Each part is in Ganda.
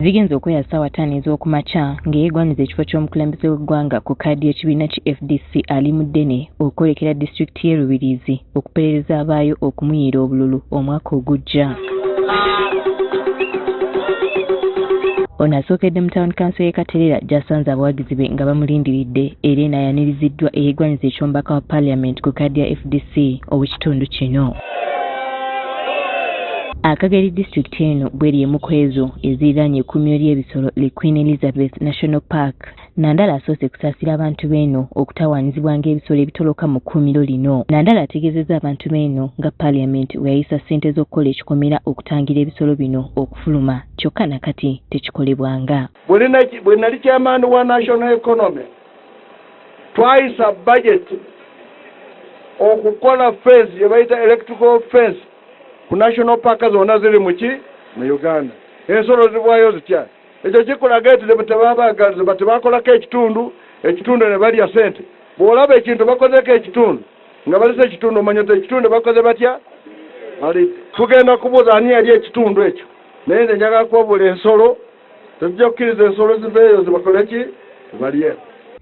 Zigenze okwera ssaawa 5 ez'okumakya ng'eyeegwanyiza ekifo ky'omukulembeze w'eggwanga ku kkaadi y'ekibiina ki FDC Ali Mudene okwolekera disitulikiti y'e Rubirizi okuperereza abaayo okumuyiira obululu omwaka ogujja. Ono asookedde mu Town Council y'e Katerera gy'asanze abawagizi be nga bamulindiridde era enaayaniriziddwa eyeegwanyiza eky'omubaka wa Parliament ku kkaadi ya FDC ow'ekitundu kino. Akageri district eno bweri emu ku ezo eziriraanye ekkuumiro ly'ebisolo li Queen Elizabeth National Park. Nandala asoose kusaasira abantu b'eno okutawaanyizibwa ng'ebisolo ebitoloka mu kkuumiro lino. Nandala ategeezezza abantu b'eno nga Parliament bwe yayisa ssente z'okukola ekikomera okutangira ebisolo bino okufuluma kyokka nakati tekikolebwanga. Bwe nali chairman wa National Economy twayisa budget okukola fence ye bayita electrical fence ku national park zonna ziri mu Uganda. Ensolo zibwayo zitya. Ekyo kikulaga nti tebabagaliza batebakolako ekitundu ne balya ssente. Bw'olaba ekintu bakozeko ekitundu nga balisa ekitundu omanya nti ekitundu bakoze batya. Tugenda kubuuza ani yali ekitundu ekyo. Naye nze njagala kubabula ensolo tujja kukkiriza ensolo ziveeyo zibakole ki balye.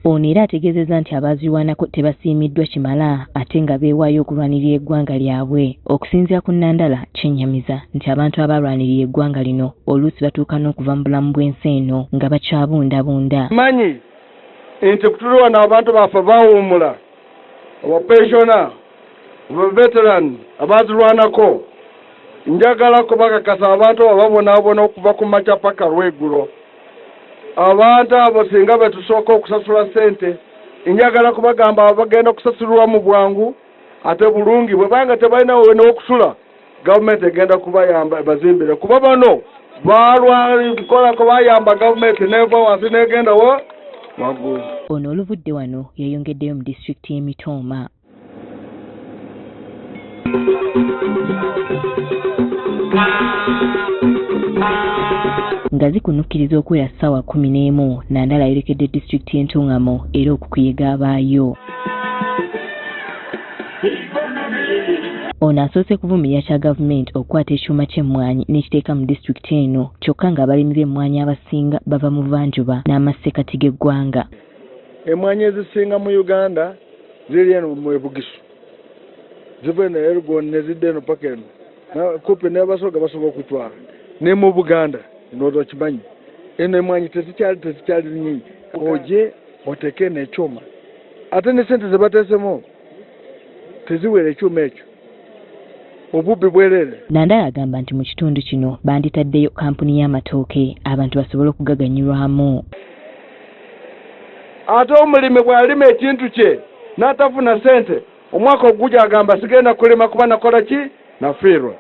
Ono era ategeezezza nti abaazirwanako tebasiimiddwa kimala ate nga beewaayo okulwanirira eggwanga lyabwe. Okusinziira ku Nandala kyennyamiza nti abantu abalwanirira eggwanga lino oluusi batuuka n'okuva mu bulamu bw'ensi eno nga bakyabundabunda. Manyi nti kutuli wano abantu baffe baawummula abapensiona veteran abaazirwanako njagala kubakakasa abantu ababonaabona okuva ku makya paka lweggulo. Abantu abo singa betusooka okusasula ssente njagala kubagamba bagenda okusasulwa mu bwangu ate bulungi bwe banga tebalina we n'okusula gavumenti egenda kubayamba bazimbire kuba bano balwalikola ko bayamba gavumenti neva wansi n'egenda waggulu. Ono oluvudde wano yayongeddeyo mu disitulikiti y'e Mitooma. Nga zikunukkiriza okuwera ssaawa 11 Nandala ayolekedde disitulikiti y'Entungamo era okukuyiga abaayo. Ono asoose kuvumirira kya gavumenti okukwata ekyuma ky'emmwanyi n'ekiteeka mu disitulikiti eno kyokka ng'abalimi b'emmwanyi abasinga bava mu buvanjuba n'amasekati g'eggwanga. Emmwanyi ezisinga mu Uganda ziri eno mu Bugisu. Ziva eno Elgon ne zidda eno paka eno. Kupi n'abasoga basobola okutwala. Ne mu Buganda n'ozo kimanyi. Eno emmwanyi tezikyali nnyingi. Oje oteeke n'ekyuma. Ate ne ssente ze bateesemu teziwera ekyuma ekyo. Obubbi bwerere. Nandala agamba nti mu kitundu kino banditaddeyo kampuni y'amatooke abantu basobole okugaganyirwamu. Ate omulimi bw'alima ekintu kye n'atafuna ssente omwaka ogujja agamba sigenda kulima kuba nakola ki nafiirwa.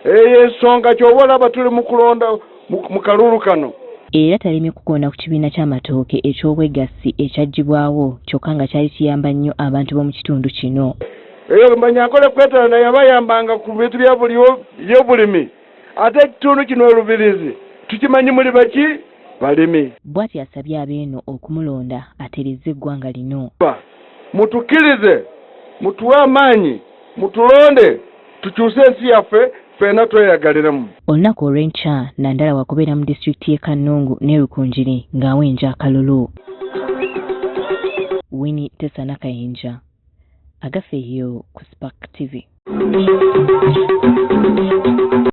Eyo ensonga ky'oba olaba tuli mu kulonda mu kalulu kano. Era talimye kukoona ku kibiina ky'amatooke eky'obwegassi ekyaggibwawo kyokka nga kyali kiyamba nnyo abantu b'omu kitundu kino. Eyo Manyakole kwetala naye yabayambanga ku bintu by'obulimi. Ate ekitundu kino Rubirizi tukimanyi muli baki balimi. Bw'ati asabye abeeno okumulonda aterezze eggwanga lino. Mutukkirize, mutuwe amaanyi, mutulonde, tukyuse ensi yaffe ffenna tweyagaliramu. Olunaku olw'enkya Nandala wakubeera mu disitulikiti y'e Kanungu ne Rukunjiri ng'awenja akalulu. Winnie Tesana Kayinja agafeeyo ku Spark TV.